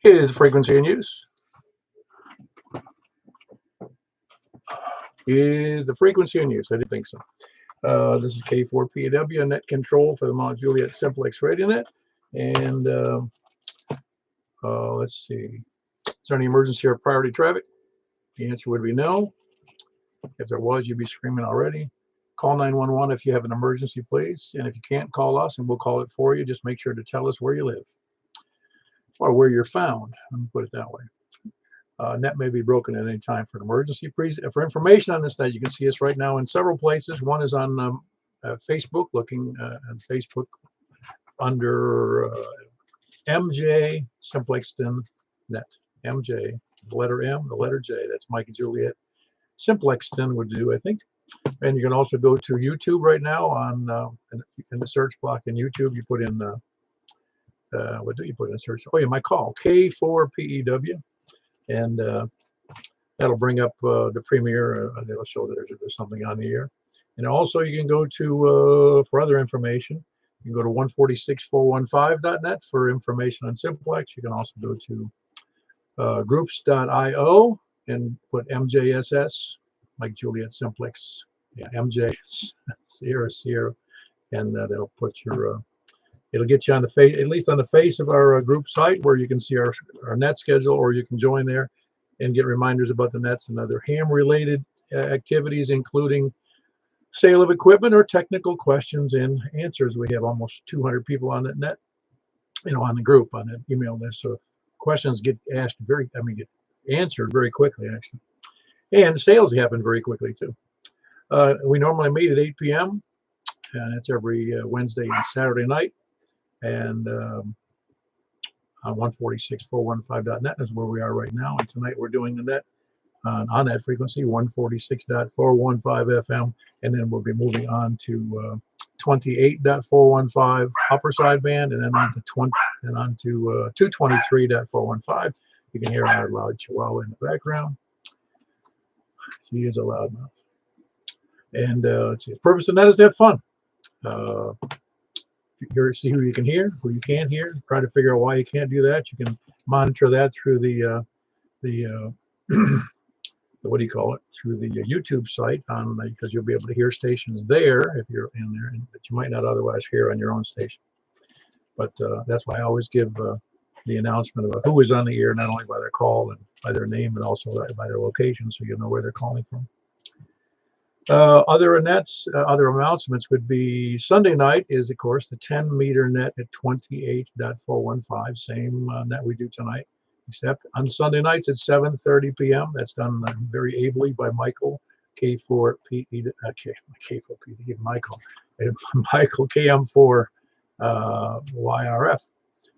Is the frequency in use? Is the frequency in use? I didn't think so. This is K4PAW net control for the Mount Juliet Simplex RadioNet. And let's see. Is there any emergency or priority traffic? The answer would be no. If there was, you'd be screaming already. Call 911 if you have an emergency, please. And if you can't, call us and we'll call it for you. Just make sure to tell us where you live or where you're found. Let me put it that way. Net may be broken at any time for an emergency. For information on this net, you can see us right now in several places. One is on Facebook, looking at Facebook under MJ Simplexton Net. MJ, the letter M, the letter J. That's Mike and Juliet. Simplexton would do, I think. And you can also go to YouTube right now on in the search block in YouTube. You put in what do you put in search? Oh, you might call K4PEW, and that'll bring up the premiere. That'll show that there's something on the air. And also you can go to for other information. You can go to 146415.net for information on Simplex. You can also go to groups.io and put MJSS, like Juliet Simplex, yeah, MJ Sierra, and that'll put your it'll get you on the face, at least on the face of our group site, where you can see our net schedule, or you can join there and get reminders about the nets and other ham related activities, including sale of equipment or technical questions and answers. We have almost 200 people on that net, on the group, on that email list. So questions get asked get answered very quickly, actually. And sales happen very quickly too. We normally meet at 8 p.m. and it's every Wednesday and Saturday night. And on 146415.net is where we are right now. And tonight we're doing the net on that frequency, 146.415 FM. And then we'll be moving on to 28.415 upper sideband, and then on to 223.415. You can hear our loud chihuahua in the background. She is a loudmouth. And let's see, the purpose of that is to have fun. See who you can hear, who you can't hear. Try to figure out why you can't do that. You can monitor that through the what do you call it? Through the YouTube site, because you'll be able to hear stations there if you're in there, that you might not otherwise hear on your own station. But that's why I always give the announcement about who is on the air, not only by their call and by their name, but also by their location, so you know where they're calling from. Other announcements would be Sunday night is, of course, the 10-meter net at 28.415, same net we do tonight, except on Sunday nights at 7:30 p.m. That's done very ably by Michael, K4P, Michael KM4 YRF,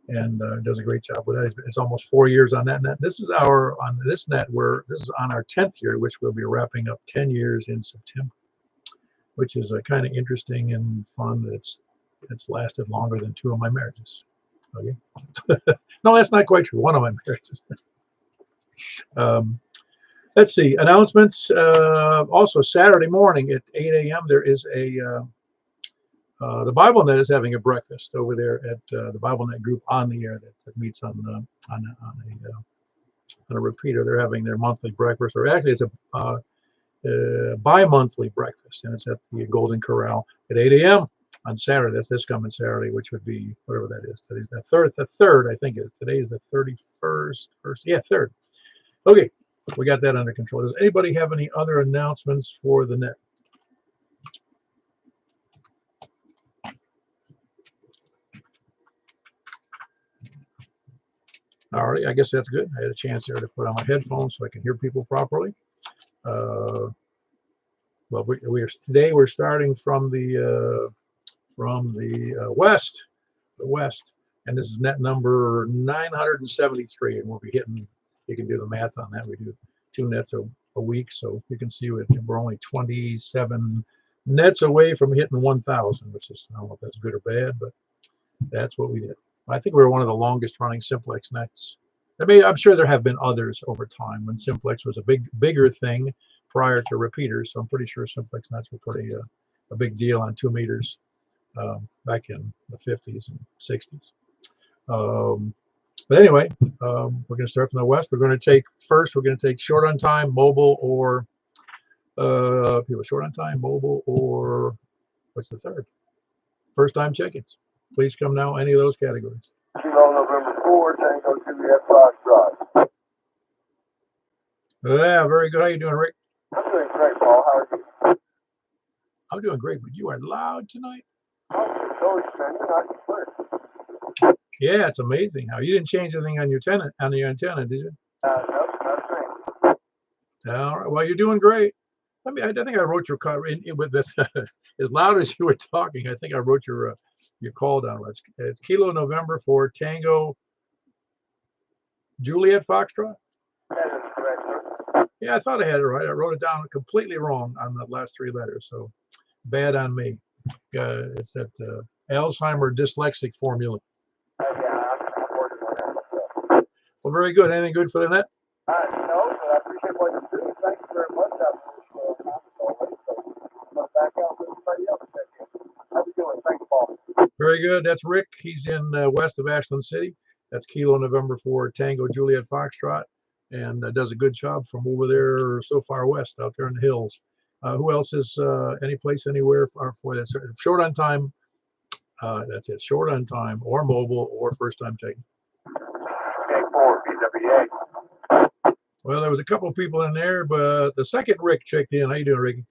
and does a great job with that. It's almost 4 years on that net. This is on this net, this is on our 10th year, which we'll be wrapping up 10 years in September, which is kind of interesting and fun. It's lasted longer than 2 of my marriages. Okay. No, that's not quite true. 1 of my marriages. Let's see, announcements. Also Saturday morning at 8 a.m. there is the Bible Net is having a breakfast over there at the Bible Net group on the air that meets on a repeater. They're having their monthly breakfast, or actually it's a bi-monthly breakfast, and it's at the Golden Corral at 8 a.m. on Saturday. That's this coming Saturday, which would be whatever that is. Today's the third, I think it is. Today is the 31st. Yeah, 3rd. Okay, we got that under control. Does anybody have any other announcements for the net? All right, I guess that's good. I had a chance there to put on my headphones so I can hear people properly. Well, today we're starting from the west, and this is net number 973, and we'll be hitting. You can do the math on that. We do 2 nets a week, so you can see we're only 27 nets away from hitting 1,000, which is, I don't know if that's good or bad, but that's what we did. I think we were one of the longest running Simplex nets. I'm sure there have been others over time when Simplex was a bigger thing prior to repeaters. So I'm pretty sure Simplex nets were pretty a big deal on 2 meters back in the 50s and 60s. But anyway, we're going to start from the west. We're going to take short on time, mobile, or people short on time, mobile, or what's the third? First time check-ins. Please come now, any of those categories. Kilo November 4, Tango Juliet Foxtrot. Yeah, very good. How you doing, Rick? I'm doing great, Paul. How are you? I'm doing great, but you are loud tonight. Oh, so Yeah, it's amazing how you didn't change anything on your antenna, did you? No, nothing. All right. Well, you're doing great. I think I wrote your call with this as loud as you were talking. I think I wrote your call down. It's Kilo November for Tango Juliet Foxtrot. That is correct, sir. Yeah, I thought I had it right. I wrote it down completely wrong on the last three letters. So bad on me. It's that Alzheimer dyslexic formula. Yeah, I'm working on that myself. Well, very good. Anything good for the net? No, but I appreciate what you're doing. Thank you very much. I'm going to back out with everybody else. How you doing? Thanks, Paul. Very good. That's Rick. He's in west of Ashland City. That's Kilo November for Tango Juliet Foxtrot, and does a good job from over there so far west out there in the hills. Who else is any place anywhere for that? Short on time. That's it. Short on time or mobile or first time taking. K4 BWA. Well, there was a couple of people in there, but the second Rick checked in. How you doing, Ricky?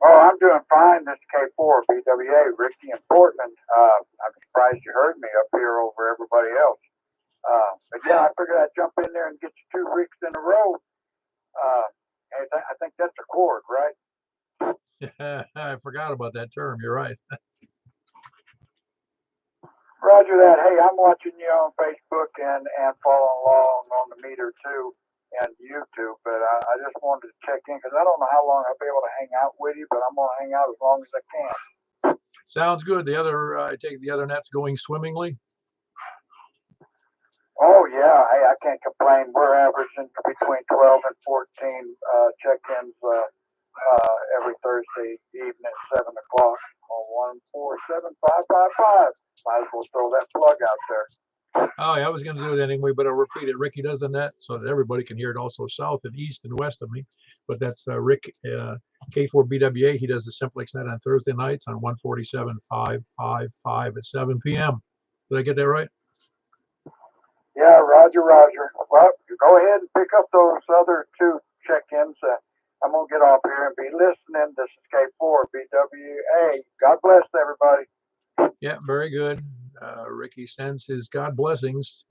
Oh, I'm doing fine. This is K4 BWA, Ricky in Portland. I'm surprised you heard me up here over everybody else. But yeah, I figured I'd jump in there and get you 2 Ricks in a row. And I think that's a chord, right? I forgot about that term. You're right. Roger that. Hey, I'm watching you on Facebook and following along on the meter too and YouTube. But I just wanted to check in because I don't know how long I'll be able to hang out with you, but I'm going to hang out as long as I can. Sounds good. I take the other net's going swimmingly. Oh, yeah. Hey, I can't complain. We're averaging between 12 and 14 check-ins every Thursday evening at 7 o'clock on 147-555. Might as well throw that plug out there. Oh, yeah, I was going to do it anyway, but I'll repeat it. Ricky does the net so that everybody can hear it also south and east and west of me. But that's Rick, K4BWA. He does the Simplex net on Thursday nights on 147-555 at 7 p.m. Did I get that right? Yeah, Roger. Well, go ahead and pick up those other 2 check-ins. I'm going to get off here and be listening. This is K4BWA. God bless everybody. Yeah, very good. Ricky sends his God's blessings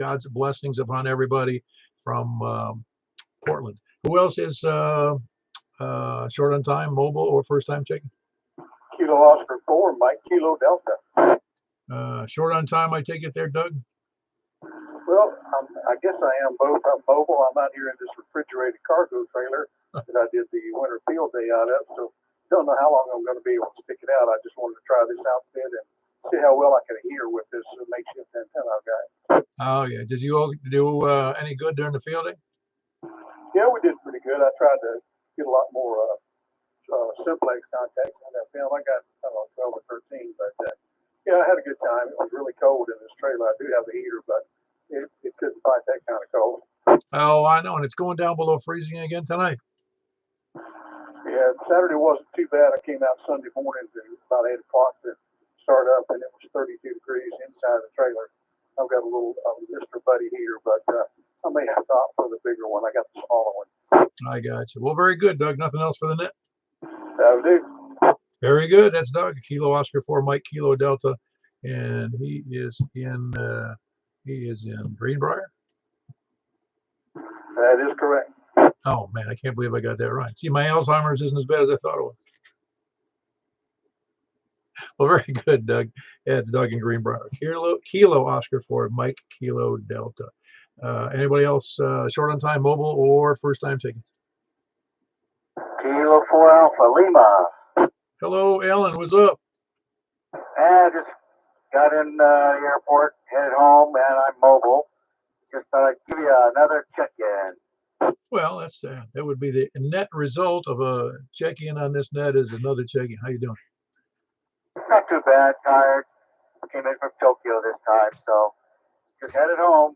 upon everybody from Portland. Who else is short on time, mobile, or first time checking? Kilo Oscar 4, Mike Kilo Delta. Short on time, I take it there, Doug? Well, I guess I am both. I'm mobile. I'm out here in this refrigerated cargo trailer that I did the winter field day out of. So don't know how long I'm going to be able to stick it out. I just wanted to try this outfit and see how well I can hear with this makeshift antenna I've got. Oh, yeah. Did you all do any good during the field day? Yeah, we did pretty good. I tried to get a lot more Simplex contacts on that film. I got, 12 or 13, but yeah, I had a good time. It was really cold in this trailer. I do have a heater, but it couldn't fight that kind of cold. Oh, I know. And it's going down below freezing again tonight. Yeah, Saturday wasn't too bad. I came out Sunday morning at about 8 o'clock to start up, and it was 32 degrees inside the trailer. I've got a little Mr. Buddy heater, but I may have to opt for the bigger one. I got the smaller one. I got you. Well, very good, Doug. Nothing else for the net? That'll do. Very good. That's Doug, Kilo Oscar 4, Mike Kilo Delta, and he is in Greenbrier. That is correct. Oh man, I can't believe I got that right. See, my Alzheimer's isn't as bad as I thought it was. Well, very good, Doug. Yeah, it's Doug in Greenbrier. Kilo Oscar 4, Mike Kilo Delta. Anybody else short on time, mobile, or first time tickets? Kilo 4 Alpha Lima. Hello, Alan. What's up? I just got in the airport, headed home, and I'm mobile. Just thought I'd give you another check-in. Well, that's that would be the net result of a check-in on this net is another check-in. How you doing? Not too bad. Tired. Came in from Tokyo this time, so just headed home,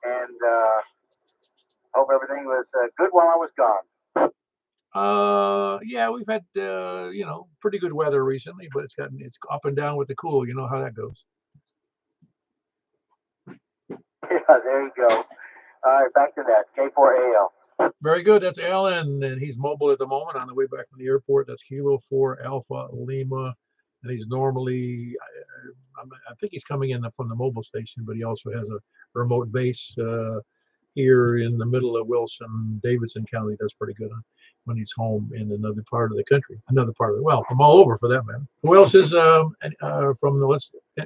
and hope everything was good while I was gone. Yeah, we've had you know, pretty good weather recently, but it's up and down with the cool. You know how that goes. Yeah, there you go. All right, back to that. K4AL. Very good. That's Alan, and he's mobile at the moment on the way back from the airport. That's Kilo 4 Alpha Lima, and he's normally, I think he's coming in from the mobile station, but he also has a remote base here in the middle of Wilson, Davidson County. Does pretty good when he's home in another part of the country, well, from all over for that matter. Who else is from the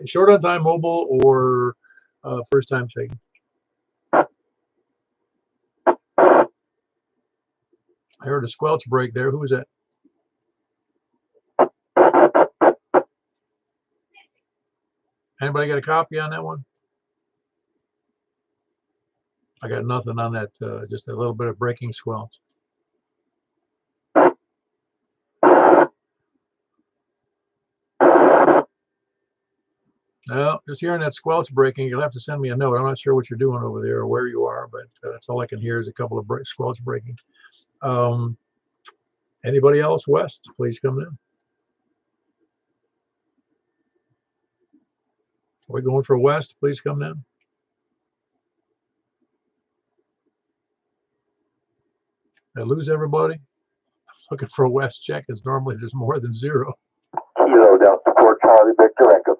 short on time mobile or first time taking? I heard a squelch break there. Who was that? Anybody got a copy on that one? I got nothing on that. Just a little bit of breaking squelch. No, just hearing that squelch breaking. You'll have to send me a note. I'm not sure what you're doing over there or where you are, but that's all I can hear is a couple of squelch breaking. Anybody else? West, please come in. Are we going for West? Please come in. Did I lose everybody? Looking for a West check. It's normally there's more than 0. Kilo Delta 4 Charlie Victor Echo.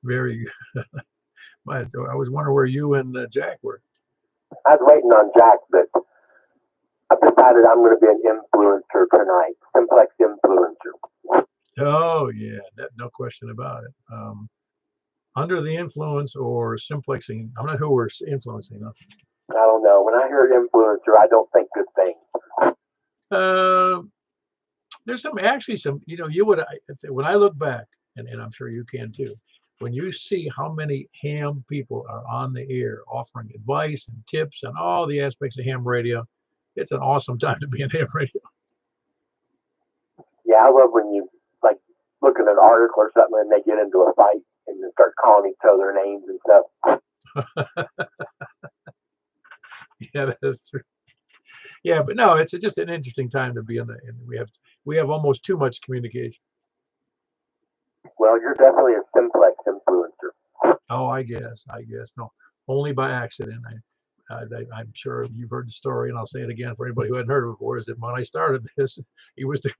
Very good. I was wondering where you and Jack were. I was waiting on Jack, but I've decided I'm going to be an influencer tonight. Simplex influencer. Oh, yeah. No question about it. Under the influence or simplexing. I'm not who we're influencing. No. I don't know. When I hear influencer, I don't think good things. There's some, you know, when I look back, and I'm sure you can too, when you see how many ham people are on the air offering advice and tips and all the aspects of ham radio, it's an awesome time to be in ham radio. Yeah, I love when you like look at an article or something and they get into a fight and then start calling each other names and stuff. Yeah, that's true. Yeah, but no, it's just an interesting time to be in we have almost too much communication. Well, you're definitely a Simplex influencer. Oh, I guess no, only by accident. I'm sure you've heard the story, and I'll say it again for anybody who hadn't heard it before. Is that when I started this, it was to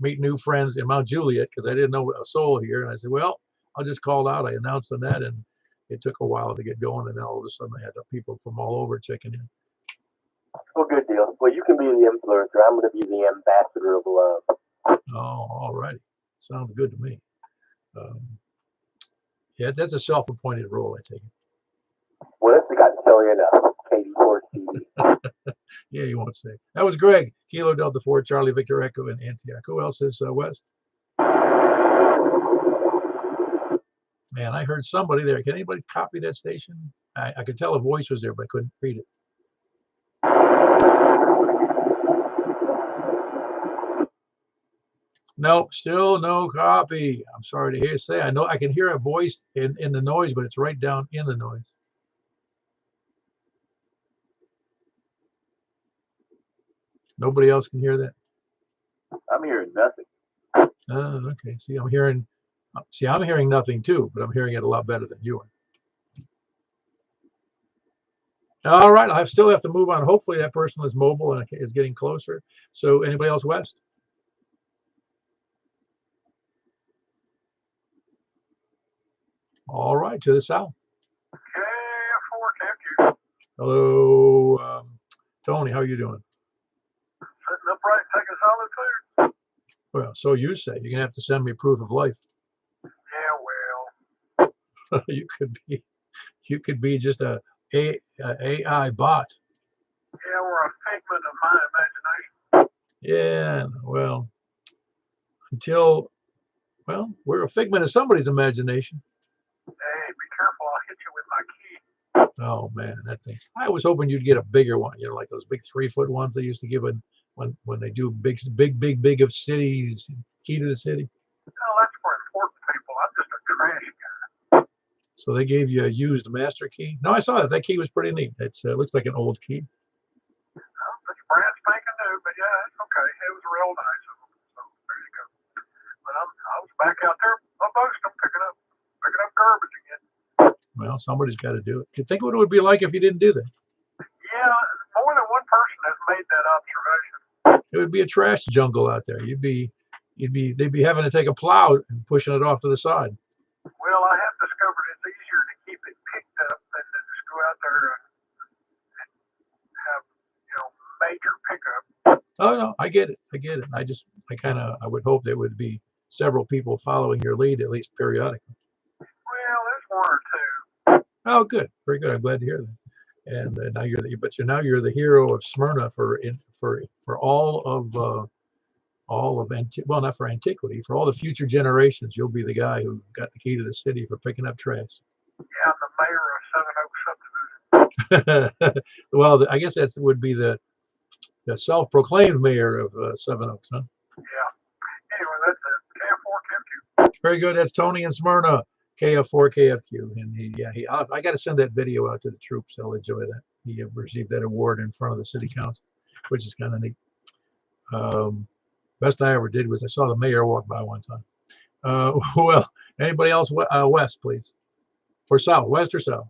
meet new friends in Mount Juliet because I didn't know a soul here, and I said, well, I'll just call out. I announced the net, and it took a while to get going, and then all of a sudden I had people from all over checking in. Well, good deal. Well, you can be the influencer. I'm going to be the ambassador of love. Oh, all righty. Sounds good to me. Yeah, that's a self-appointed role, I take it. Well, this has got silly enough. KD4CD. Yeah, you won't say. That was Greg. Kilo Delta 4 Charlie Victor Echo in Antioch. Who else is West? Man, I heard somebody there. Can anybody copy that station? I could tell a voice was there, but I couldn't read it. No, still no copy. I'm sorry to say. I know I can hear a voice in the noise, but it's right down in the noise. Nobody else can hear that? I'm hearing nothing. Okay. See, I'm hearing nothing too, but I'm hearing it a lot better than you are. All right, I still have to move on. Hopefully that person is mobile and is getting closer. So anybody else, West? All right, to the south. K4, thank you. Hello, Tony, how are you doing? Sitting upright, taking solid food. Well, so you say. You're going to have to send me proof of life. Yeah, well. You could be just a AI bot. Yeah, we're a figment of my imagination. Yeah, well, we're a figment of somebody's imagination. Hey, be careful, I'll hit you with my key. Oh man, that thing. I was hoping you'd get a bigger one, you know, like those big 3-foot ones they used to give when they do big of cities, key to the city. No, that's for important people. I'm just a trash guy. So they gave you a used master key. No, I saw that. That key was pretty neat. It's looks like an old key. It's brand spanking new, but yeah, it's okay. It was real nice of them. So there you go. But I was back out there amongst them picking up garbage again. Well, somebody's got to do it. You think what it would be like if you didn't do that? Yeah, more than one person has made that observation. It would be a trash jungle out there. They'd be having to take a plow and pushing it off to the side. Well, I have discovered it's easier to keep it picked up than to just go out there and have, major pickup. Oh no, I get it. I would hope there would be several people following your lead at least periodically. Well, there's one or two. Oh, good, very good. I'm glad to hear that. And now you're the hero of Smyrna for all of well, not for antiquity, for all the future generations. You'll be the guy who got the key to the city for picking up trash. Yeah, I'm the mayor of Seven Oaks subdivision. Well, I guess that would be the self-proclaimed mayor of Seven Oaks, huh? Yeah. Anyway, that's it. KF4KFQ. Very good. That's Tony in Smyrna, KF4KFQ. And I got to send that video out to the troops. They'll enjoy that. He received that award in front of the city council, which is kind of neat. Best I ever did was I saw the mayor walk by one time. Well, anybody else west, please? Or south, west or south?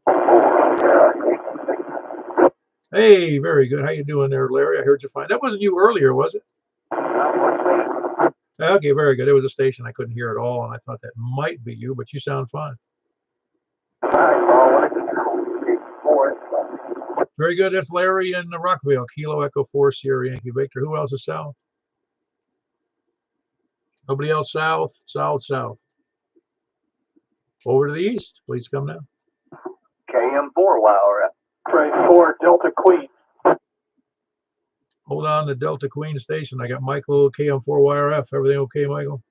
Hey, very good. How you doing there, Larry? I heard you fine. That wasn't you earlier, was it? Okay, very good. There was a station I couldn't hear at all, and I thought that might be you, but you sound fine. Very good. That's Larry in Rockville, Kilo Echo 4 Sierra Yankee Victor. Who else is south? Nobody else south? South. Over to the east. Please come now. KM4 Trade 4 Delta Queen. Hold on, the Delta Queen station. I got Michael, KM4YRF. Everything okay, Michael?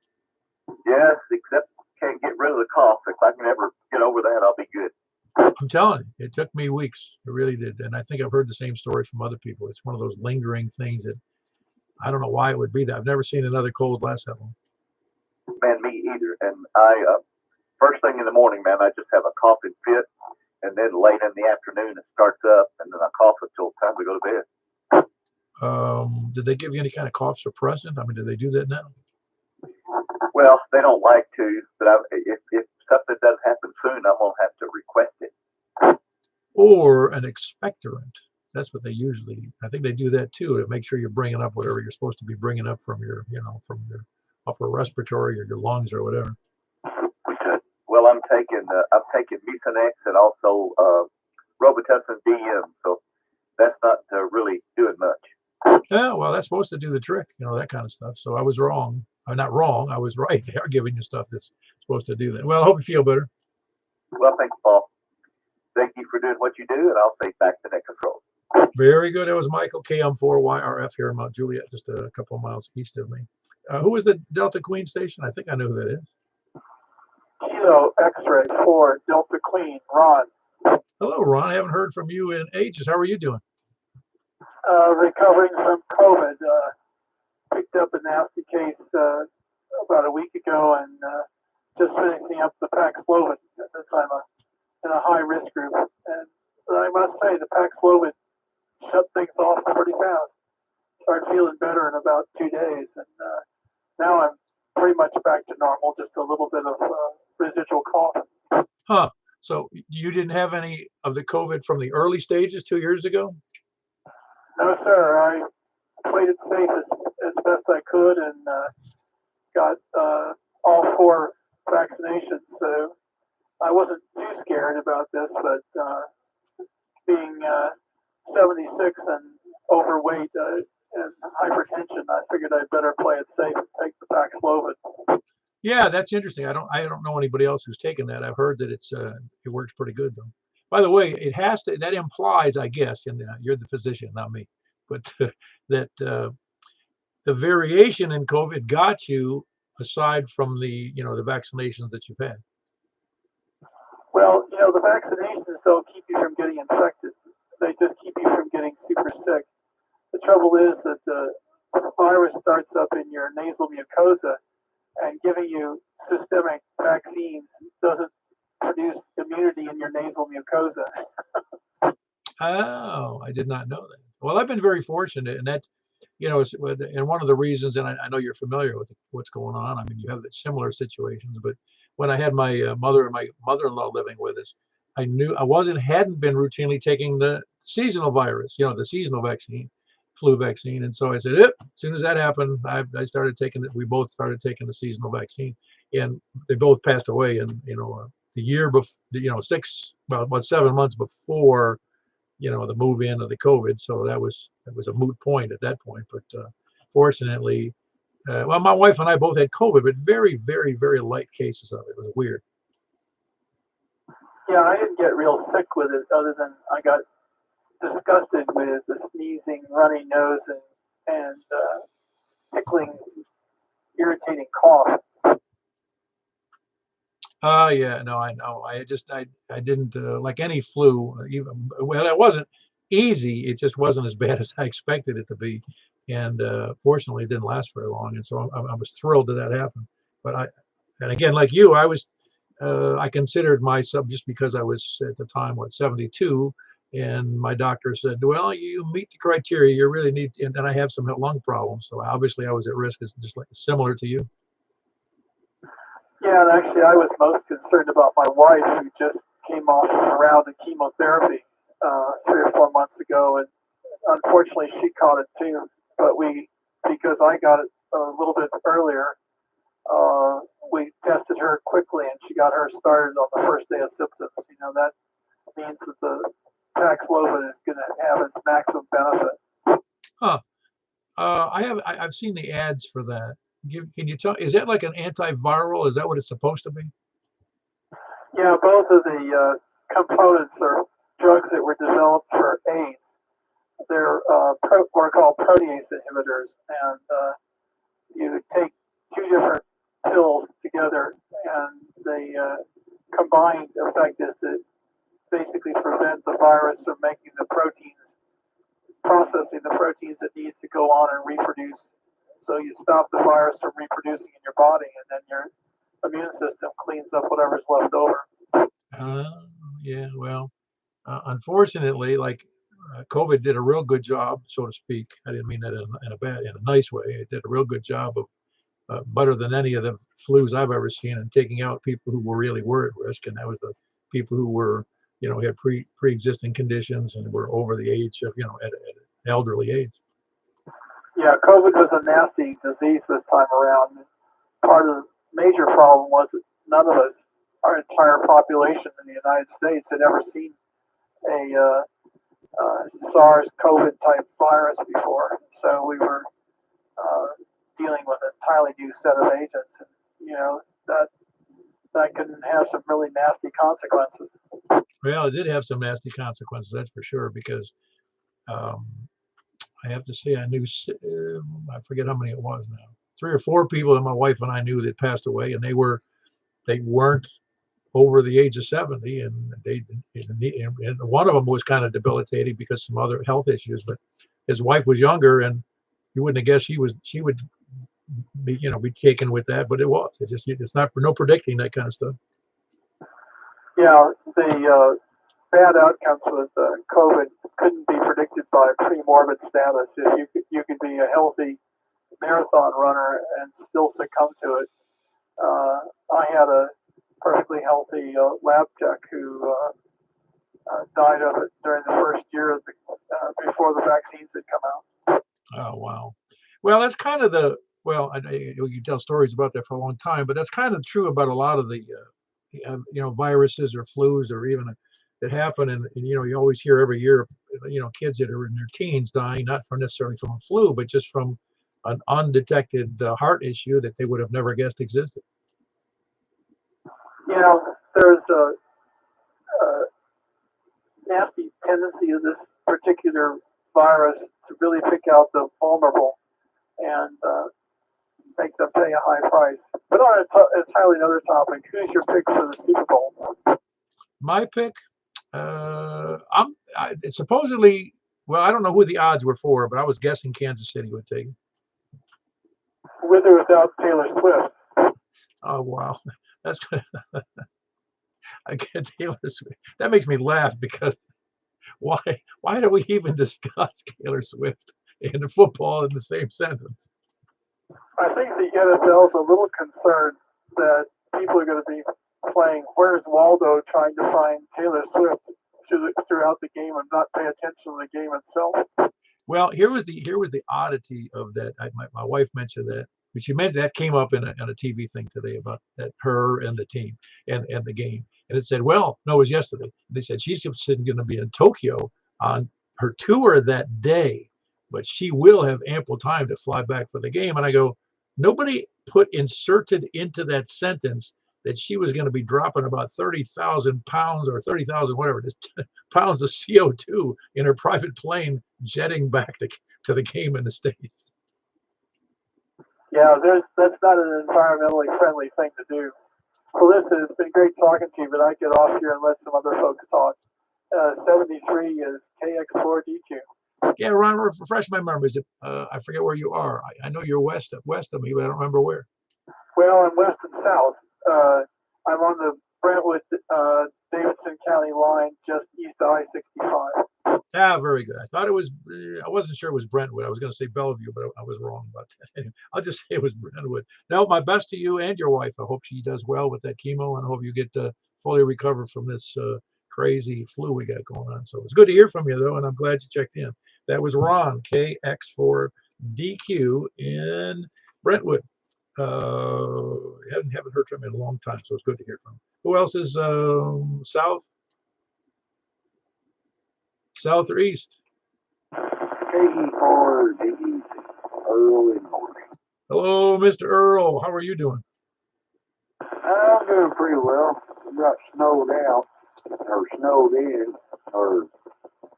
Yes, except can't get rid of the cough. If I can ever get over that, I'll be good. I'm telling you, it took me weeks. It really did. And I think I've heard the same story from other people. It's one of those lingering things that I don't know why it would be that. I've never seen another cold last that long. Man, me either. And I, first thing in the morning, man, I just have a coughing fit. And then late in the afternoon, it starts up. And then I cough until it's time to go to bed. Did they give you any kind of cough suppressant? I mean, do they do that now? Well, they don't like to, but if something does happen soon, I'm going to have to request it. Or an expectorant. That's what they usually, I think they do that too, to make sure you're bringing up whatever you're supposed to be bringing up from your, from your upper respiratory or your lungs or whatever. Well, I'm taking Mucinex and also Robitussin DM, so that's not really doing much. Yeah, well, that's supposed to do the trick, that kind of stuff. So I was wrong. I'm not wrong. I was right. They are giving you stuff that's supposed to do that. Well, I hope you feel better. Well, thanks, Paul. Thank you for doing what you do, and I'll say back to net control. Very good. That was Michael, KM4YRF here in Mount Juliet, just a couple of miles east of me. Who was the Delta Queen station? I think I know who that is. Kilo X-ray 4 Delta Queen, Ron. Hello, Ron. I haven't heard from you in ages. How are you doing? Recovering from COVID. Picked up a nasty case about a week ago, and just finishing up the Paxlovid. Since I'm in a high-risk group, and I must say the Paxlovid shut things off pretty fast. Started feeling better in about 2 days, and now I'm pretty much back to normal. Just a little bit of residual cough. Huh. So you didn't have any of the COVID from the early stages 2 years ago? No, sir. I played it safe as best I could, and got all 4 vaccinations. So I wasn't too scared about this, but being 76 and overweight and hypertension, I figured I'd better play it safe and take the Paxlovid. Yeah, that's interesting. I don't know anybody else who's taken that. I've heard that it works pretty good though. By the way, it has to. That implies, I guess, and you're the physician, not me, but that the variation in COVID got you aside from the the vaccinations that you've had. Well, the vaccinations don't keep you from getting infected. They just keep you from getting super sick. The trouble is that the virus starts up in your nasal mucosa, and giving you systemic vaccines doesn't produce immunity your nasal mucosa. Oh, I did not know that. Well, I've been very fortunate, and that, and one of the reasons, and I know you're familiar with what's going on. I mean, you have similar situations, but when I had my mother and my mother-in-law living with us, I knew hadn't been routinely taking the seasonal virus, the seasonal vaccine, flu vaccine, and so I said, as soon as that happened, I started taking it. We both started taking the seasonal vaccine, and they both passed away, and the year before, about 7 months before the move in of the COVID. So that was a moot point at that point. But fortunately, well, my wife and I both had COVID, but very, very, very light cases of it. It was weird. Yeah, I didn't get real sick with it, other than I got disgusted with the sneezing, runny nose, and tickling, irritating cough. Yeah, no, I know. I didn't like any flu. Well, it wasn't easy. It just wasn't as bad as I expected it to be, and fortunately, it didn't last very long. And so I was thrilled that happened. But and again, like you, I considered myself, just because I was at the time 72, and my doctor said, well, you meet the criteria. You really need, and then I have some lung problems. So obviously, I was at risk. It's just like similar to you. Yeah, and actually, I was most concerned about my wife, who just came off a round of chemotherapy 3 or 4 months ago, and unfortunately, she caught it too. But because I got it a little bit earlier, we tested her quickly, and she got her started on the first day of symptoms. That means that the Paxlovid is going to have its maximum benefit. Huh. I've seen the ads for that. Can you tell? Is that like an antiviral? Is that what it's supposed to be? Yeah, both of the components are drugs that were developed for AIDS. They're what are called protease inhibitors, and you take 2 different pills together, and the combined effect is to basically prevent the virus from making processing the proteins that needs to go on and reproduce. So you stop the virus from reproducing in your body, and then your immune system cleans up whatever's left over. Yeah, well, unfortunately, like COVID did a real good job, so to speak. I didn't mean that in a nice way. It did a real good job of better than any of the flus I've ever seen, and taking out people who really were at risk, and that was the people who were, had pre-existing conditions and were over the age of, at an elderly age. Yeah, COVID was a nasty disease this time around. Part of the major problem was that none of us, our entire population in the United States, had ever seen a SARS-CoV type virus before. So we were dealing with an entirely new set of agents, and that can have some really nasty consequences. Well, it did have some nasty consequences, that's for sure, because I have to say I knew, I forget how many it was now, 3 or 4 people that my wife and I knew that passed away, and they weren't over the age of 70, and and one of them was kind of debilitating because some other health issues, but his wife was younger, and you wouldn't have guessed she would be taken with that, but it's not no predicting that kind of stuff. Yeah, the bad outcomes with COVID couldn't be predicted by pre-morbid status. If you could be a healthy marathon runner and still succumb to it. I had a perfectly healthy lab tech who died of it during the first year before the vaccines had come out. Oh, wow. Well, that's kind of you tell stories about that for a long time, but that's kind of true about a lot of the viruses or flus or even that happen, and you always hear every year kids that are in their teens dying, not necessarily from a flu, but just from an undetected heart issue that they would have never guessed existed. There's a nasty tendency of this particular virus to really pick out the vulnerable and make them pay a high price. But on entirely another topic, who's your pick for the Super Bowl? My pick? Supposedly, well, I don't know who the odds were for, but I was guessing Kansas City would take it. With or without Taylor Swift? Oh, wow. That's I get Taylor Swift. That makes me laugh because why do we even discuss Taylor Swift and football in the same sentence? I think the NFL is a little concerned that people are going to be playing Where's Waldo trying to find Taylor Swift throughout the game and not pay attention to the game itself. Well, here was the oddity of that. My wife mentioned that. She meant that came up in a TV thing today about that her and the team and the game. And it said, well, no, it was yesterday. They said she's going to be in Tokyo on her tour that day, but she will have ample time to fly back for the game. And I go, nobody put inserted into that sentence that she was going to be dropping about 30,000 pounds or 30,000, whatever it is, pounds of CO2 in her private plane jetting back to the game in the States. Yeah, that's not an environmentally friendly thing to do. So listen, it's been great talking to you, but I get off here and let some other folks talk. 73 is KX4DQ. Yeah, Ron, refresh my memory. Is it, I forget where you are. I know you're west of me, but I don't remember where. Well, I'm west and south. I'm on the Brentwood, Davidson County line, just east of I-65. Ah, very good. I thought it was, I wasn't sure it was Brentwood. I was going to say Bellevue, but I was wrong about that. Anyway, I'll just say it was Brentwood. Now, my best to you and your wife. I hope she does well with that chemo, and I hope you get fully recovered from this crazy flu we got going on. So it's good to hear from you, though, and I'm glad you checked in. That was Ron, KX4DQ in Brentwood. Haven't heard from him in a long time, so it's good to hear from him. Who else is south or east? KE4DQ, Earl in Morning. Hello, Mr. Earl. How are you doing? I'm doing pretty well. We got snowed out, or snowed in, or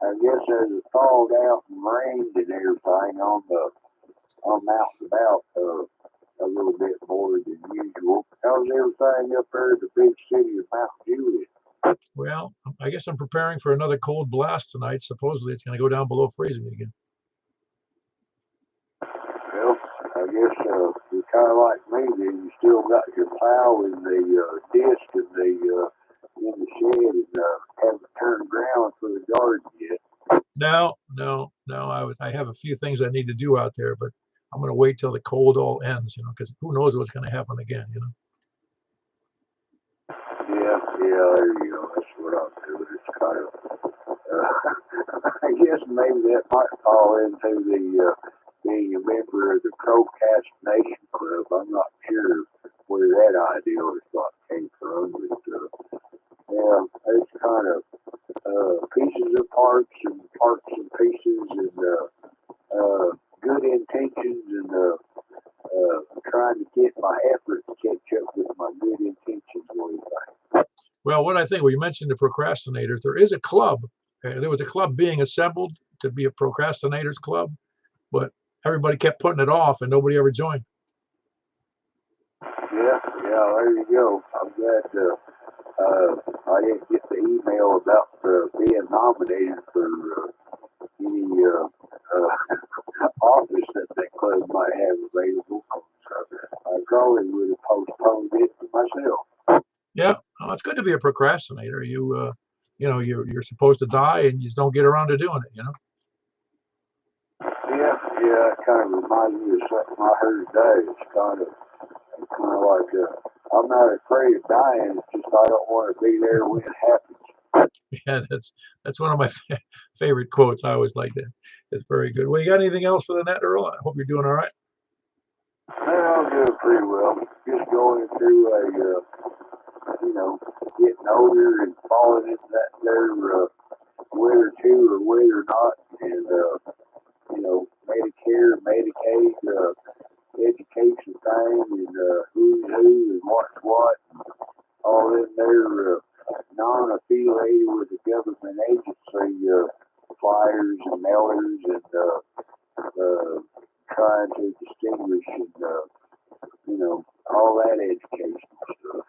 I guess there's a thawed out and rained and everything on out and about a little bit more than usual. How's everything up there at the big city of Mount Juliet? Well, I guess I'm preparing for another cold blast tonight. Supposedly it's going to go down below freezing again. Well, I guess you're kind of like me then. You still got your plow and the disc and in the shed and haven't turned ground for the garden yet. No. I have a few things I need to do out there, but I'm going to wait till the cold all ends, because who knows what's going to happen again, Yeah, there you go. That's what I'm doing. It's kind of, I guess maybe that might fall into the being a member of the Procrastination Club. I'm not sure where that idea or thought came from, but yeah, it's kind of pieces of parts and pieces and good intentions and trying to get my efforts to catch up with my good intentions. What do you think? Well, what I think, you mentioned the procrastinators. There is a club. There was a club being assembled to be a procrastinators club, but everybody kept putting it off and nobody ever joined. Yeah, there you go. I'm glad I didn't get the email about being nominated for any office that club might have available. So I probably would have postponed it for myself. Yeah, well, it's good to be a procrastinator. You're supposed to die and you just don't get around to doing it, Yeah, it kind of reminds me of something I heard today. It's kind of like I'm not afraid of dying. It's just I don't want to be there when it happens. Yeah, that's one of my favorite quotes. I always like that. It's very good. Well, you got anything else for the net, Earl? I hope you're doing all right. I'm doing pretty well. Just going through getting older and falling into that there winter two or winter not, and Medicare, Medicaid, education thing, and who's who and what's what, all in there non-affiliated with the government agency flyers and mailers and trying to distinguish and all that education stuff.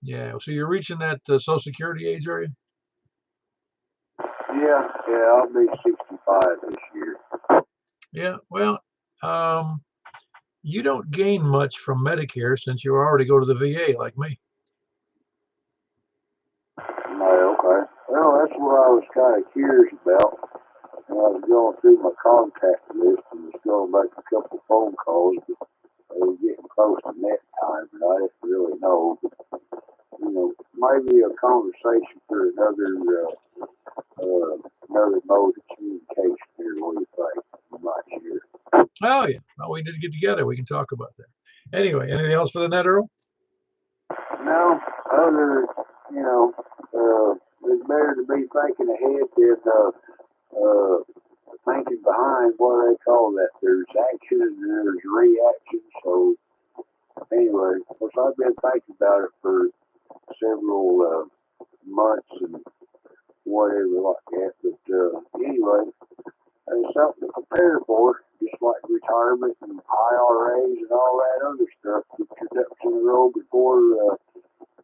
Yeah, so you're reaching that Social Security age, are you? Yeah, I'll be 65 this year. Yeah, well, you don't gain much from Medicare since you already go to the VA like me. Well, that's what I was kind of curious about. When I was going through my contact list and was going back a couple phone calls, but I was getting close to net time, and I didn't really know. You know, maybe a conversation for another mode of communication here. What do you think? You might hear. Oh yeah, well, we need to get together. We can talk about that. Anyway, anything else for the net, Earl? No, other, you know, it's better to be thinking ahead than thinking behind. What do they call that? There's action and there's reaction. So anyway, of course, I've been thinking about it for several months and whatever like that. But anyway, it's something to prepare for, just like retirement and IRAs and all that other stuff. Get your ducks in a row before,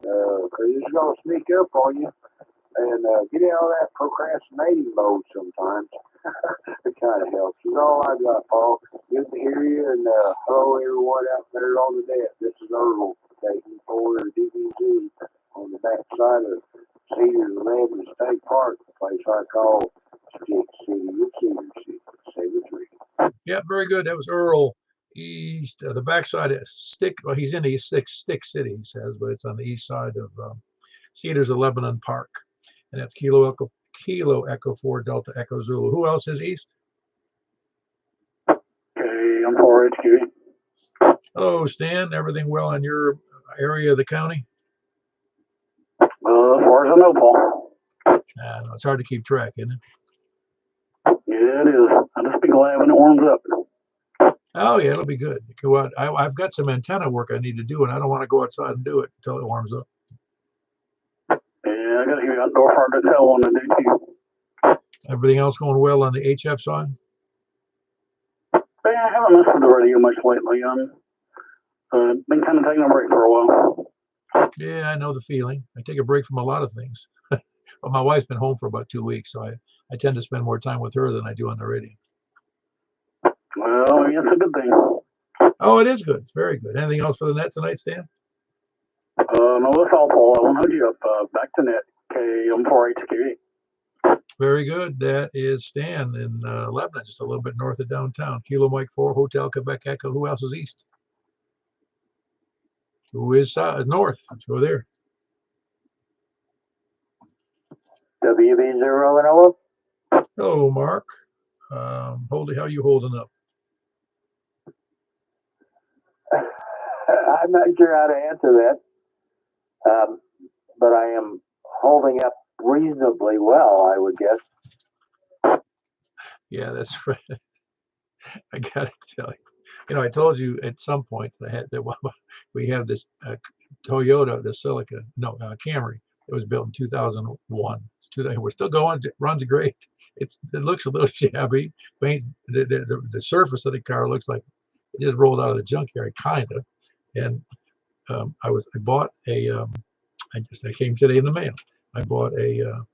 because it's going to sneak up on you. And get out of that procrastinating mode sometimes. It kind of helps. That's all I got, Paul. Good to hear you, and hello everyone out there on the net. This is Earl taking for DBZ on the back side of Cedar 11 State Park, the place I call Stick City with Cedar City, 73. Yeah, very good. That was Earl East, the backside of Stick. Well, he's in East Stick City, he says, but it's on the east side of Cedars of Lebanon Park. And that's Kilo Echo 4 Delta Echo Zulu. Who else is east? Okay, I'm 4HQ. Hello, Stan. Everything well in your area of the county? As far as I know, Paul. No, it's hard to keep track, isn't it? Yeah, it is. I'll just be glad when it warms up. Oh, yeah, it'll be good. Go out. I've got some antenna work I need to do, and I don't want to go outside and do it until it warms up. Yeah, I got to hear outdoor hard to tell on the do too. Everything else going well on the HF side? Yeah, I haven't listened to the radio much lately. Been kind of taking a break for a while. Yeah, I know the feeling. I take a break from a lot of things. But my wife's been home for about 2 weeks, so I tend to spend more time with her than I do on the radio. Well, it's a good thing. Oh, it is good. It's very good. Anything else for the net tonight, Stan? No, that's all, Paul. I won't hold you up. Back to net. Okay, I'm 4HQ. Very good. That is Stan in Lebanon, just a little bit north of downtown. Kilo Mike 4, Hotel Quebec Echo. Who else is east? Who is north? Let's go there. WB0 and Ella. Hello, Mark. How are you holding up? I'm not sure how to answer that, but I am holding up reasonably well, I would guess. Yeah, that's right. I gotta tell you. You know, I told you at some point that we have this Toyota, the Camry. It was built in 2001. We're still going. It runs great. It looks a little shabby. The surface of the car looks like it just rolled out of the junkyard, kind of. And I came today in the mail. I bought a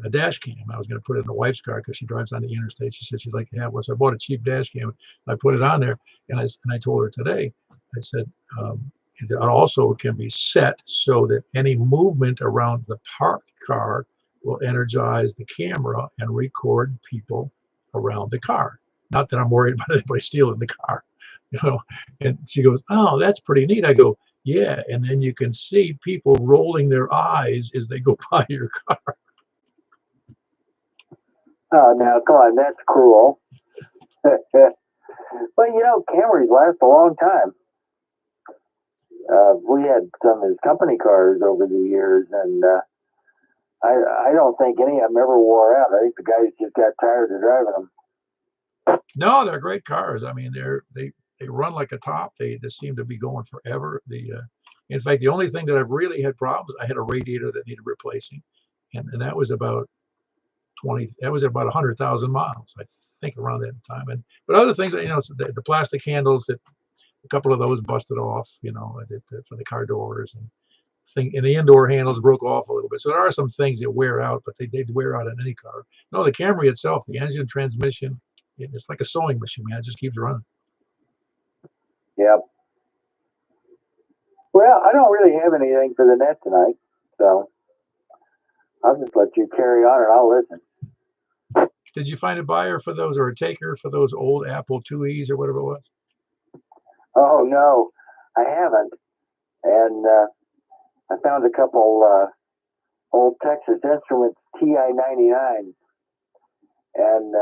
dash cam. I was going to put it in the wife's car because she drives on the interstate. She said she'd like to have one. So I bought a cheap dash cam. I put it on there, and I told her today, I said, it also can be set so that any movement around the parked car will energize the camera and record people around the car. Not that I'm worried about anybody stealing the car, you know. And she goes, "Oh, that's pretty neat." I go, "Yeah." And then you can see people rolling their eyes as they go by your car. Oh, now, come on, that's cruel. But, you know, Camrys last a long time. We had some of his company cars over the years, and I don't think any of them ever wore out. I think the guys just got tired of driving them. No, they're great cars. I mean, they run like a top. They just seem to be going forever. In fact, the only thing that I've really had problems, I had a radiator that needed replacing, and that was about 100,000 miles, I think, around that time. But other things, you know, the plastic handles, that a couple of those busted off, you know, for the car doors, and the indoor handles broke off a little bit. So there are some things that wear out, but they wear out in any car. No, the Camry itself, the engine, transmission, it's like a sewing machine, man. It just keeps running. Yep. Well, I don't really have anything for the net tonight, so I'll just let you carry on and I'll listen. Did you find a buyer for those or a taker for those old Apple IIes or whatever it was? Oh, no, I haven't. And I found a couple old Texas Instruments TI-99. And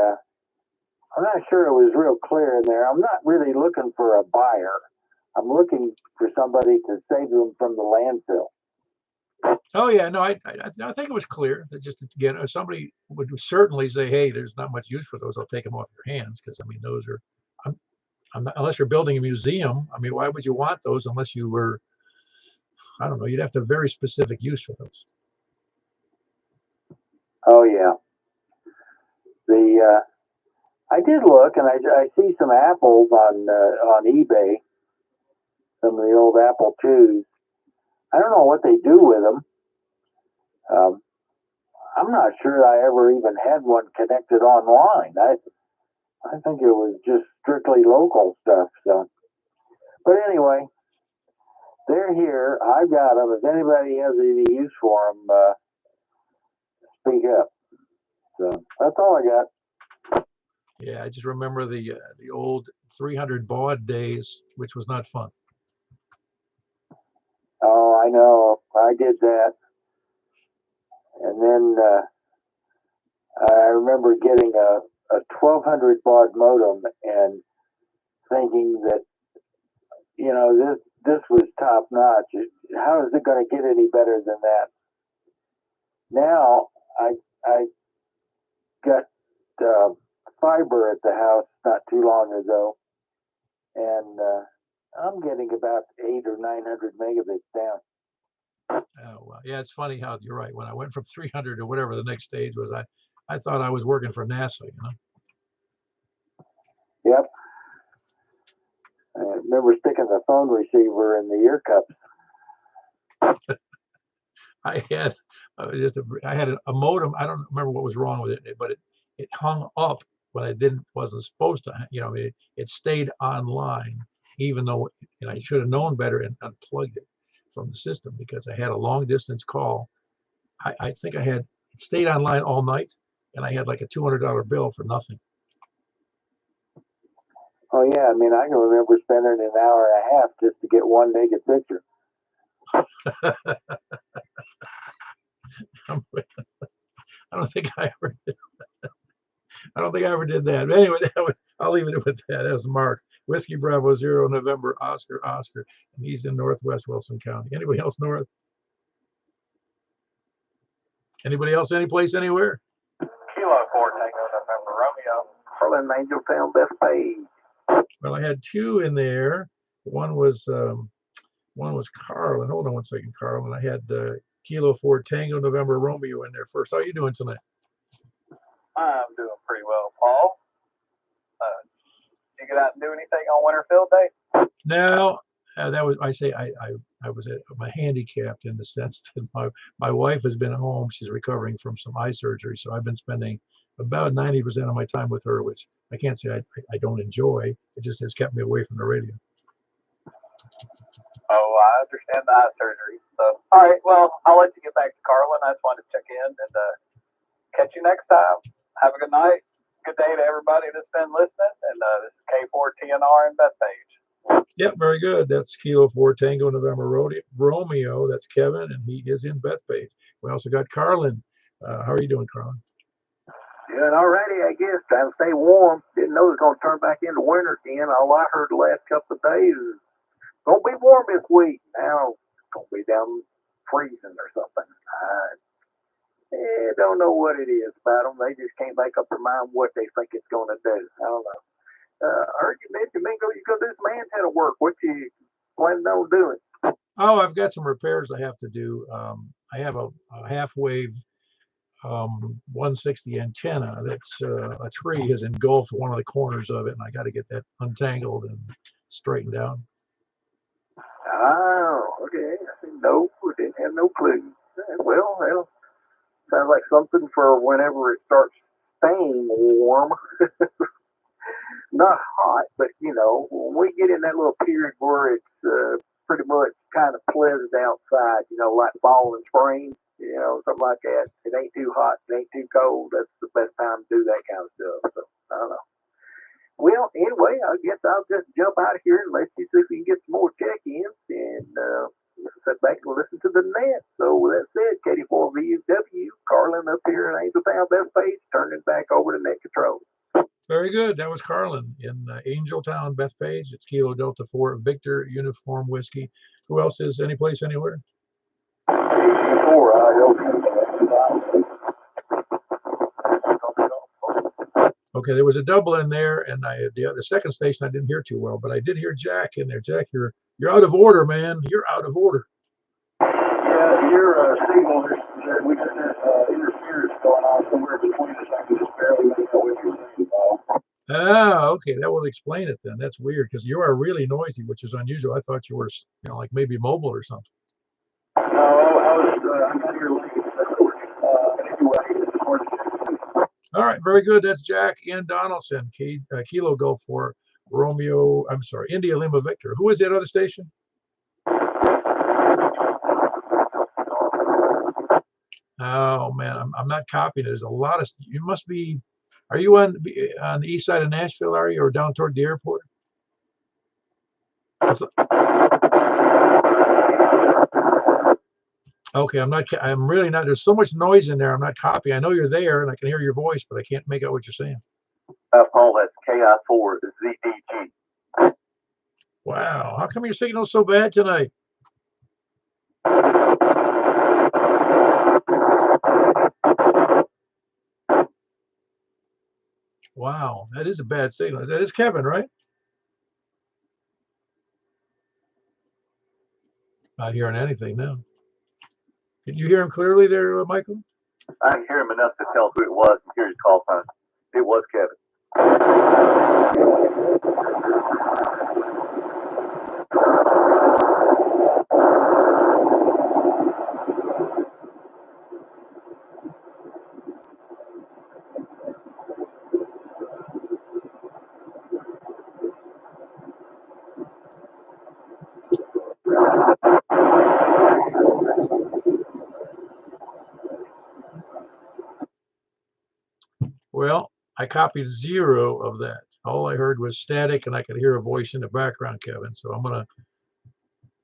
I'm not sure it was real clear in there. I'm not really looking for a buyer. I'm looking for somebody to save them from the landfill. Oh yeah, no, I think it was clear that just again, somebody would certainly say, "Hey, there's not much use for those. I'll take them off your hands," because I mean, those are, I'm not, unless you're building a museum. I mean, why would you want those unless you were, I don't know, you'd have to have very specific use for those. Oh yeah. I did look, and I see some apples on eBay. Some of the old Apple IIs. I don't know what they do with them. I'm not sure I ever even had one connected online. I think it was just strictly local stuff. So, but anyway, they're here. I've got them. If anybody has any use for them, speak up. So that's all I got. Yeah, I just remember the old 300 baud days, which was not fun. Oh, I know. I did that. And then I remember getting a 1200 baud modem and thinking that, you know, this was top notch. How is it going to get any better than that? Now I got fiber at the house not too long ago, and I'm getting about 800 or 900 megabits down. Oh, well, yeah, it's funny how you're right. When I went from 300 to whatever the next stage was, I thought I was working for NASA, you know. Yep. I remember sticking the phone receiver in the ear cups. I had I had a modem. I don't remember what was wrong with it, but it hung up when I wasn't supposed to. You know, it stayed online, even though I should have known better and unplugged it from the system because I had a long distance call. I think it stayed online all night, and I had like a $200 bill for nothing. Oh yeah, I mean I can remember spending an hour and a half just to get one naked picture. I don't think I ever did that. I don't think I ever did that. But anyway, I'll leave it with that. That was Mark. Whiskey Bravo 0 November Oscar, and he's in Northwest Wilson County. Anybody else north? Anybody else anyplace, anywhere? Kilo 4 Tango November Romeo. Harlan Angeltown Bethpage. Well, I had two in there. One was Carlin. Hold on one second, Carlin. I had Kilo 4 Tango November Romeo in there first. How are you doing tonight? I'm doing pretty well, Paul. Did you get out and do anything on Winter Field Day? No, that was I was my handicapped in the sense that my wife has been home. She's recovering from some eye surgery, so I've been spending about 90% of my time with her, which I can't say I don't enjoy. It just has kept me away from the radio. Oh, I understand the eye surgery. So, all right, well, I'll let you get back to Carlin. I just wanted to check in and catch you next time. Have a good night. Good day to everybody that's been listening. And this is K4TNR in Bethpage. Yep, very good. That's Kilo 4 Tango November Romeo. That's Kevin, and he is in Bethpage. We also got Carlin. How are you doing, Carlin? Doing alrighty, I guess. Trying to stay warm. Didn't know it was going to turn back into winter again. All I heard the last couple of days is it's going to be warm this week. Now it's going to be down freezing or something. I don't know what it is about them. They just can't make up their mind what they think it's going to do. I don't know. I heard you mention, Mingo, you go do some antenna work. What you planning on doing? Oh, I've got some repairs I have to do. I have a half-wave 160 antenna that's a tree has engulfed one of the corners of it, and I got to get that untangled and straightened out. Oh, okay. No, didn't have no clue. Well, sounds like something for whenever it starts staying warm. Not hot, but you know, when we get in that little period where it's pretty much kind of pleasant outside, you know, like fall and spring, you know, something like that. It ain't too hot, it ain't too cold. That's the best time to do that kind of stuff. So I don't know. Well, anyway, I guess I'll just jump out of here and let you see if you can get some more check-ins and sit back and listen to the net. So with that said, KD4VW, Carlin up here in Angeltown Best Page, turning back over to Net Control. Very good. That was Carlin in Angeltown Best Page. It's Kilo Delta 4 Victor Uniform Whiskey. Who else is any place anywhere? 4, okay, there was a double in there, and the second station I didn't hear too well, but I did hear Jack in there. Jack, you're out of order, man. You're out of order. Yeah, your signal, we got interference going on somewhere between us. I can just barely make out what you're saying, Paul. Ah, okay, that will explain it then. That's weird because you are really noisy, which is unusual. I thought you were, like maybe mobile or something. No, I got here late. Anyway, it's hard to check. All right, very good. That's Jack in Donaldson, Kilo Golf for Romeo. I'm sorry, India Lima Victor. Who is that other station? Oh man, I'm not copying it. There's a lot of. You must be. Are you on the east side of Nashville, are you, or down toward the airport? Okay, I'm really not. There's so much noise in there. I'm not copying. I know you're there, and I can hear your voice, but I can't make out what you're saying. Paul, that's KI4ZDG. Wow, how come your signal's so bad tonight? Wow, that is a bad signal. That is Kevin, right? Not hearing anything now. Can you hear him clearly there, Michael? I didn't hear him enough to tell who it was and hear his call sign. It was Kevin. Well, I copied 0 of that. All I heard was static, and I could hear a voice in the background, Kevin. So I'm going to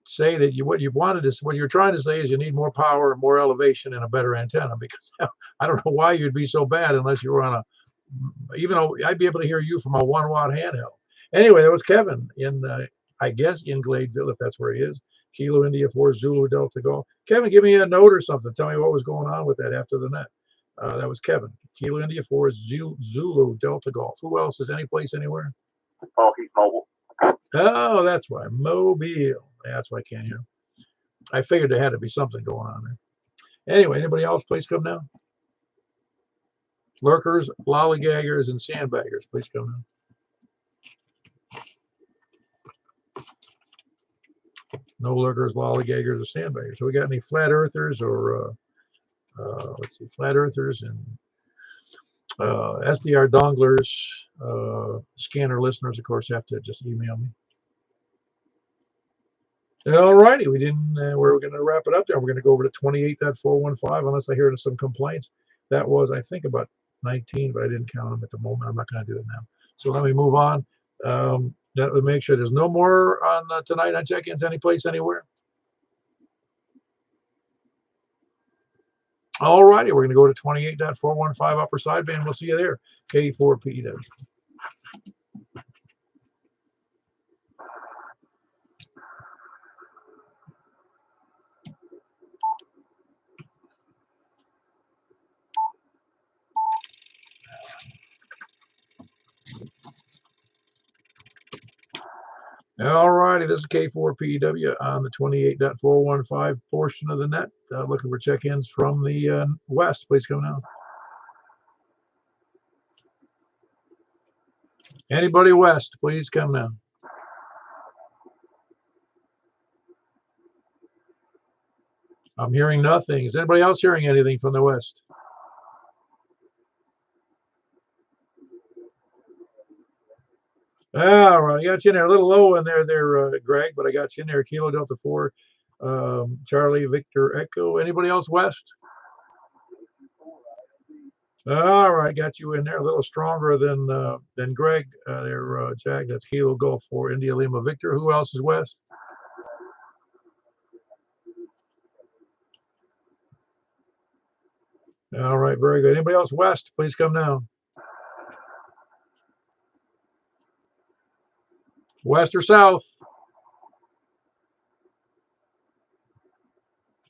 say that what you're trying to say is you need more power, more elevation, and a better antenna, because I don't know why you'd be so bad unless you were on even though I'd be able to hear you from a 1-watt handheld. Anyway, that was Kevin in, I guess, in Gladeville, if that's where he is. Kilo India 4 Zulu Delta Golf. Kevin, give me a note or something. Tell me what was going on with that after the net. That was Kevin. Kilo India 4 Zulu Delta Golf. Who else is any place anywhere? Paul, he's mobile. Oh, that's why. Mobile. That's why I can't hear. I figured there had to be something going on there. Anyway, anybody else? Please come down. Lurkers, lollygaggers, and sandbaggers. Please come down. No lurkers, lollygaggers, or sandbaggers. So we got any flat earthers or let's see, flat earthers and SDR donglers, scanner listeners, of course, have to just email me. All righty, we're going to wrap it up there. We're going to go over to 28.415, unless I hear some complaints. That was, I think, about 19, but I didn't count them at the moment. I'm not going to do it now. So let me move on. That would make sure there's no more on tonight on check-ins, any place, anywhere. All righty, we're going to go to 28.415 upper sideband. We'll see you there. K4PW. All righty, this is K4PW on the 28.415 portion of the net. Looking for check-ins from the west. Please come down. Anybody west, please come down. I'm hearing nothing. Is anybody else hearing anything from the west? All right, I got you in there a little low in there, Greg, but I got you in there. Kilo Delta 4, Charlie Victor Echo. Anybody else west? All right, got you in there. A little stronger than Greg there, Jack. That's Kilo Golf 4 India Lima Victor. Who else is west? All right, very good. Anybody else west? Please come down. West or south?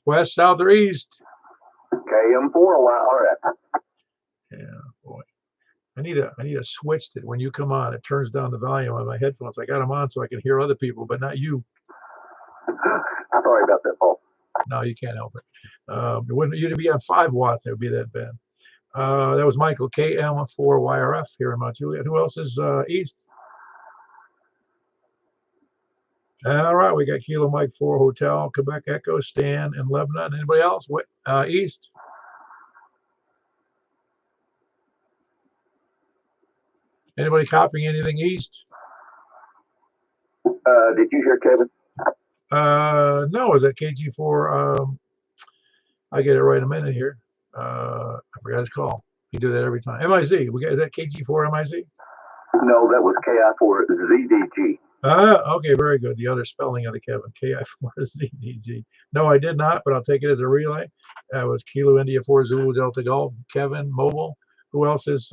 West, south, or east? KM4 YRF. Yeah, boy. I need a switch that when you come on, it turns down the volume on my headphones. I got them on so I can hear other people, but not you. I'm sorry about that, Paul. No, you can't help it. It wouldn't. You'd be on 5 watts. It would be that bad. That was Michael, KM4YRF here in Mount Juliet. Who else is east? All right, we got Kilo Mike 4 Hotel, Quebec Echo, Stan, and Lebanon. Anybody else? What east? Anybody copying anything east? Did you hear Kevin? No, is that KG4? I get it right in a minute here. I forgot his call. You do that every time. MIZ. Is that KG4 MIZ? No, that was KI4ZDG. Okay, very good. The other spelling of the Kevin, KI4ZDG. No, I did not, but I'll take it as a relay. That was Kilo India 4 Zulu Delta Golf, Kevin Mobile. Who else is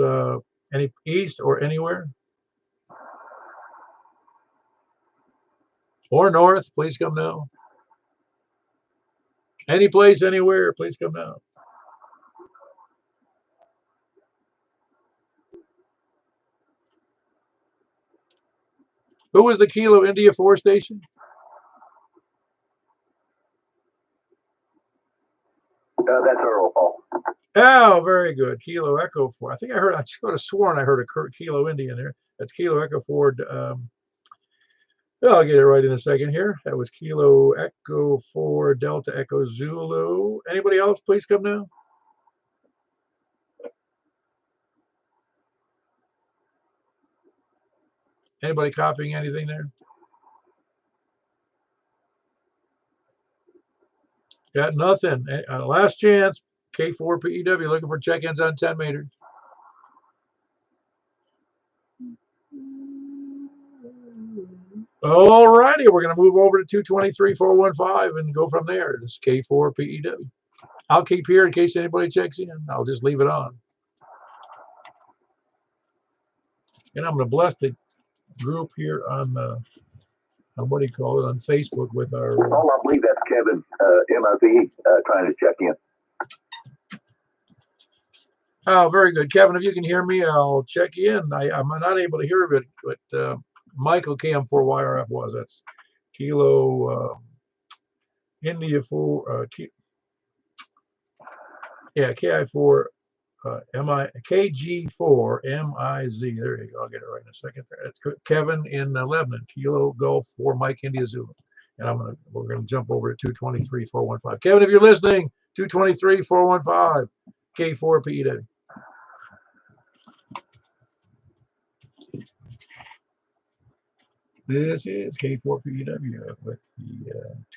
any east or anywhere? Or north, please come now. Any place, anywhere, please come now. Who was the Kilo India 4 station? That's Earl, Paul. Oh, very good. Kilo Echo 4. I think I could have sworn I heard a Kilo India in there. That's Kilo Echo 4. I'll get it right in a second here. That was Kilo Echo 4 Delta Echo Zulu. Anybody else, please come now. Anybody copying anything there? Got nothing. Last chance. K4 PEW looking for check-ins on 10 meters. All righty, we're going to move over to 223-415 and go from there. This is K4 PEW. I'll keep here in case anybody checks in. I'll just leave it on. And I'm going to bless the group here on what do you call it, on Facebook with our... Paul, I believe that's Kevin, MOV, trying to check in. Oh, very good. Kevin, if you can hear me, I'll check in. I'm not able to hear it, but Michael KM4YRF was. That's Kilo India 4, KI4 KG4 MIZ. There you go. I'll get it right in a second. That's Kevin in Lebanon. Kilo Golf 4 Mike India Zulu. And we're gonna jump over to 223-415. Kevin, if you're listening, 223-415 K4 PEW. This is K4 PEW with the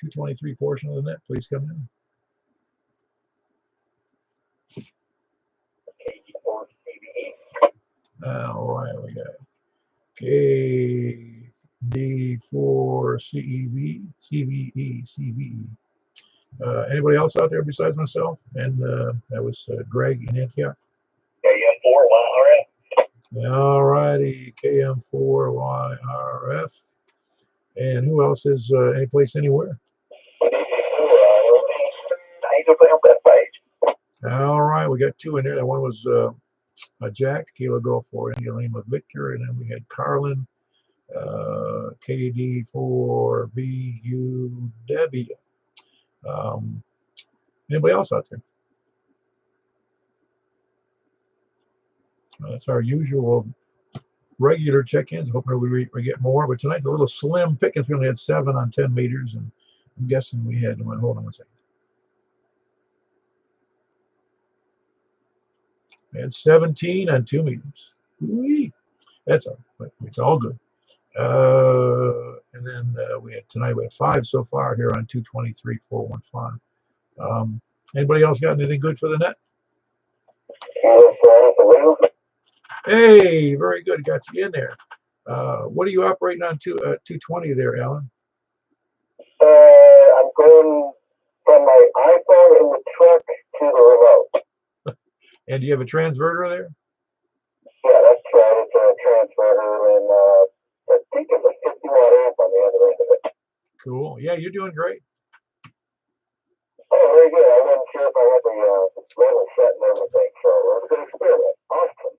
223 portion of the net. Please come in. All right, we got KD4 CVE. Anybody else out there besides myself? And that was Greg in Antioch. KM4YRF. All righty, KM4YRF. And who else is any place, anywhere? All right, we got 2 in there. That one was Jack, Kilo Golf 4 India Lima Victor, and then we had Carlin, KD4BUW. Anybody else out there? That's our usual regular check-ins. Hopefully we get more, but tonight's a little slim pickings. We only had 7 on 10 meters, and I'm guessing we had, hold on one second. We had 17 on 2 meters. It's all good. And then tonight we had 5 so far here on 223-415. Anybody else got anything good for the net? Hey, very good. Got you in there. What are you operating on 220 there, Alan? I'm going from my iPhone in the truck to the remote. And do you have a transverter there? Yeah, that's right. It's a transverter, and I think it's a 50-watt amp on the other end of it. Cool. Yeah, you're doing great. Oh, very good. I wasn't sure if I had the level set and everything, so it was a good experiment. Awesome.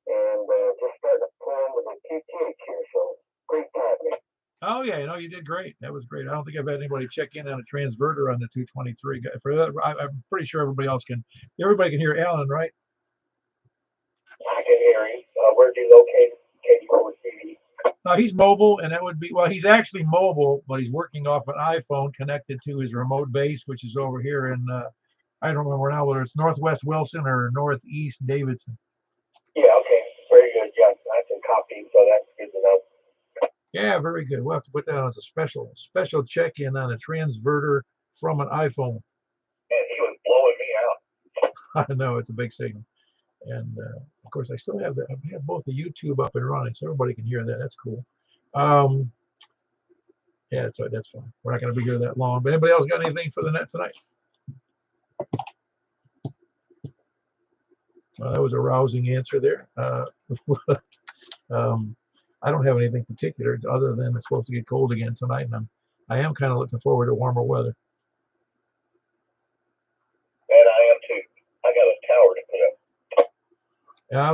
And just starting to pull into the QTH here, so great timing. Oh yeah, no, you did great. That was great. I don't think I've had anybody check in on a transverter on the 223. For that, I'm pretty sure everybody else can. Everybody can hear Alan, right? I can hear you. Where'd you locate KD4 CD? He's mobile, and that would be, well, he's actually mobile, but he's working off an iPhone connected to his remote base, which is over here in, I don't remember now whether it's Northwest Wilson or Northeast Davidson. Yeah, okay. Very good. Yeah, I can copy, so that's good to know. Yeah, very good. We'll have to put that on as a special check-in on a transverter from an iPhone. And he was blowing me out. I know, it's a big signal. And of course, I still have that. I have both the YouTube up and running, so everybody can hear that. That's cool. Yeah, that's fine. We're not going to be here that long. But anybody else got anything for the net tonight? Well, that was a rousing answer there. I don't have anything particular other than it's supposed to get cold again tonight, and I am kind of looking forward to warmer weather. And I am too. I got a tower to put up. Yeah,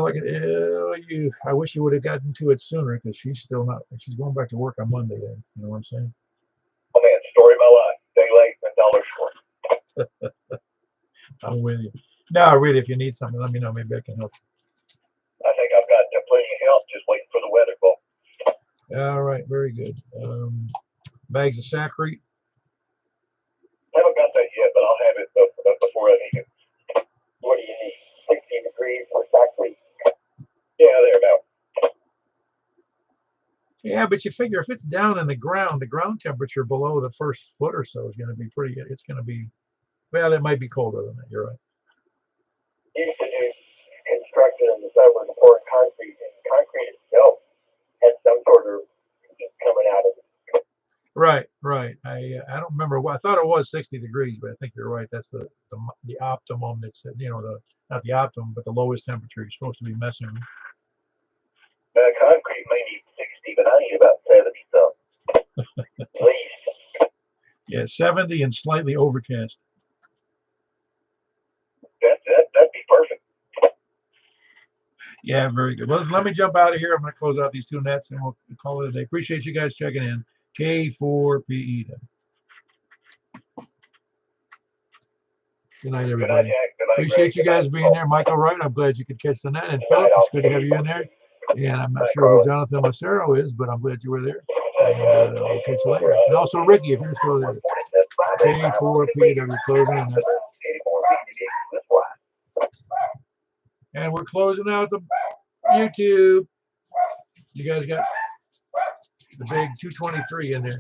I wish you would have gotten to it sooner, because she's still not. She's going back to work on Monday. Then you know what I'm saying? Oh man, story of my life. Day late and dollar short. I'm with you. No, really, if you need something, let me know. Maybe I can help. I think I've got plenty of help, just waiting for the weather call. All right, very good. Bags of sacrete. Haven't got that yet, but I'll have it before I need it. What do you need? 60 degrees for sacrete? Yeah, there now. Yeah, but you figure if it's down in the ground temperature below the first foot or so is going to be pretty. It's going to be, well, it might be colder than that. You're right. Used to do construction in the summer to pour concrete, and concrete itself had some sort of coming out of it. Right. I don't remember. I thought it was 60 degrees, but I think you're right. That's the optimum. That's not the optimum, but the lowest temperature you're supposed to be messing with. Concrete may need 60, but I need about 70 something. At least. Yeah, 70 and slightly overcast. That'd be perfect. Yeah, very good. Well, let me jump out of here. I'm going to close out these two nets, and we'll call it a day. Appreciate you guys checking in. K4PE. Good night, everybody. Good night, Jack. Good night, Appreciate you guys being there. Michael Wright, I'm glad you could catch the net. And Philip, it's good to have you in there. And I'm not sure who Jonathan Lucero is, but I'm glad you were there. And we'll catch you later. And also Ricky, if you're still there. K4PW closing on that. And we're closing out the YouTube. You guys got the big 223 in there.